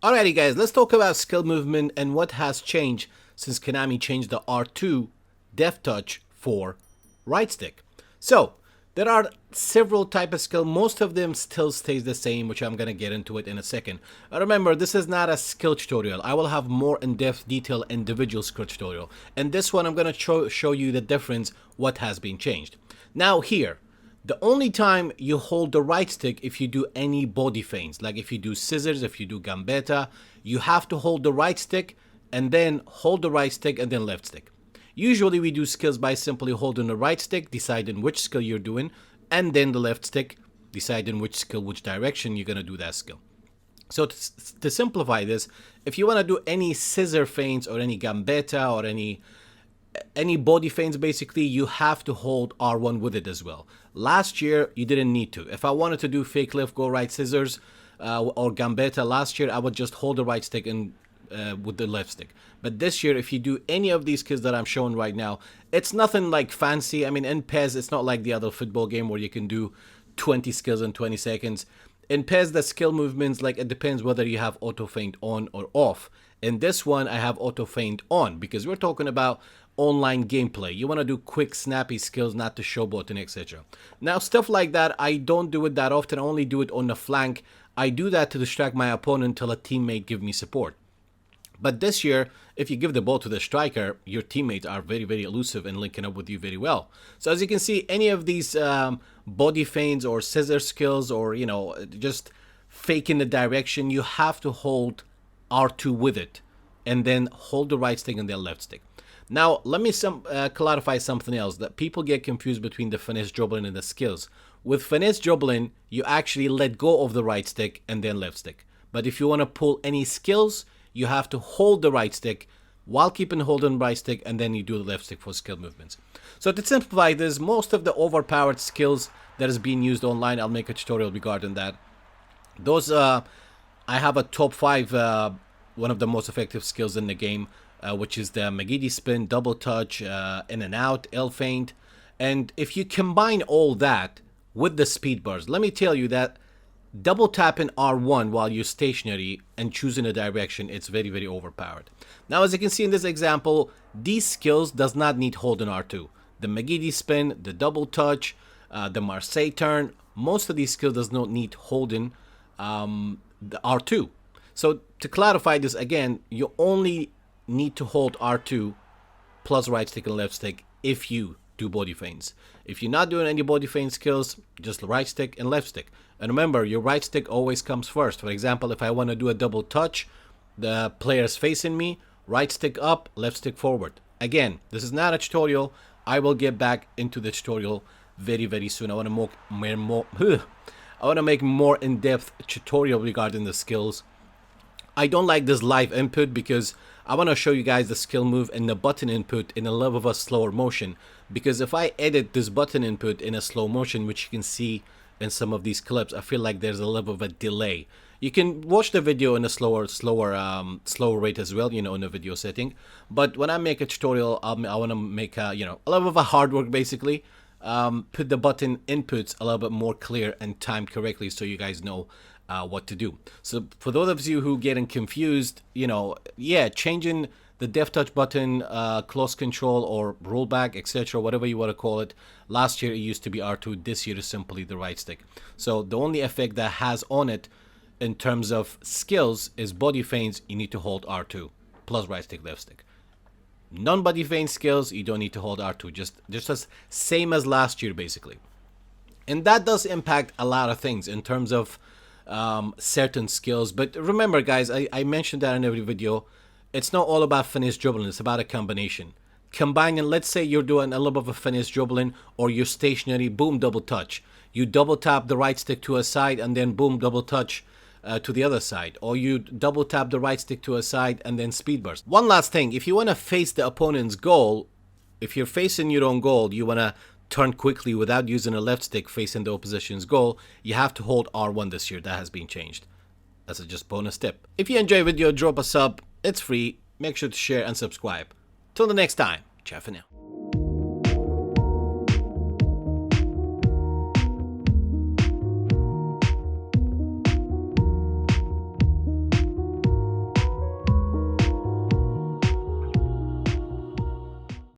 Alrighty guys, let's talk about skill movement and what has changed since Konami changed the R2 deft touch for right stick. So, there are several type of skill, most of them still stays the same, which I'm gonna get into it in a second. Remember, this is not a skill tutorial. I will have more in-depth detail individual skill tutorial. And this one I'm gonna show you the difference, what has been changed. Now here, the only time you hold the right stick if you do any body feints, like if you do scissors, if you do gambetta, you have to hold the right stick and then hold the right stick and then left stick. Usually we do skills by simply holding the right stick, deciding which skill you're doing, and then the left stick, deciding which skill, which direction you're gonna do that skill. So to simplify this, if you wanna do any scissor feints or any gambetta or any body feints, basically you have to hold R1 with it as well. Last year you didn't need to. If I wanted to do fake lift, go right scissors or gambetta last year, I would just hold the right stick and with the left stick. But this year, if you do any of these skills that I'm showing right now, it's nothing like fancy. I mean, in PES, it's not like the other football game where you can do 20 skills in 20 seconds. In PES, the skill movements, like it depends whether you have auto feint on or off. In this one, I have auto feint on because we're talking about online gameplay. You want to do quick, snappy skills, not to showboat and etc. Now, stuff like that, I don't do it that often. I only do it on the flank. I do that to distract my opponent until a teammate give me support. But this year, if you give the ball to the striker, your teammates are very, very elusive and linking up with you very well. So as you can see, any of these body feints or scissor skills or, you know, just faking the direction, you have to hold R2 with it and then hold the right stick and the left stick. Now, let me clarify something else that people get confused between the finesse dribbling and the skills. With finesse dribbling, you actually let go of the right stick and then left stick. But if you want to pull any skills, you have to hold the right stick while keeping holding the right stick, and then you do the left stick for skill movements. So to simplify this, most of the overpowered skills that is being used online, I'll make a tutorial regarding that. Those, I have a top 5, one of the most effective skills in the game, which is the McGiddy spin, double touch, in and out, L feint. And if you combine all that with the speed bars, let me tell you that double tapping R1 while you're stationary and choosing a direction, it's very, very overpowered. Now, as you can see in this example, these skills does not need holding R2. The McGiddy spin, the double touch, the Marseille turn, most of these skills does not need holding the R2. So to clarify this again, you only need to hold R2 plus right stick and left stick if you do body feints. If you're not doing any body feint skills, just right stick and left stick. And remember, your right stick always comes first. For example, if I want to do a double touch, the player's facing me, right stick up, left stick forward. Again, this is not a tutorial. I will get back into the tutorial very, very soon. I want to make more in-depth tutorial regarding the skills. I don't like this live input because I want to show you guys the skill move and the button input in a little bit of a slower motion. Because if I edit this button input in a slow motion, which you can see in some of these clips, I feel like there's a little bit of a delay. You can watch the video in a slower rate as well, you know, in the video setting. But when I make a tutorial, I want to make a, you know, a little bit of a hard work basically. Put the button inputs a little bit more clear and timed correctly so you guys know what to do. So for those of you who getting confused, you know, yeah, changing the deft touch button, close control or rollback, etc., whatever you want to call it. Last year it used to be R2, this year is simply the right stick. So the only effect that has on it in terms of skills is body feints, you need to hold R2 plus right stick, left stick. Non-body feint skills, you don't need to hold R2, just as same as last year basically. And that does impact a lot of things in terms of certain skills. But remember guys, I mentioned that in every video, it's not all about finesse dribbling, it's about a combination. Combining, let's say you're doing a little bit of a finesse dribbling or you're stationary, boom, double touch. You double tap the right stick to a side and then boom, double touch to the other side. Or you double tap the right stick to a side and then speed burst. One last thing, if you want to face the opponent's goal, if you're facing your own goal, you want to turn quickly without using a left stick facing the opposition's goal, you have to hold R1 this year. That has been changed. That's a just bonus tip. If you enjoy the video, drop a sub. It's free. Make sure to share and subscribe. Till the next time. Ciao for now.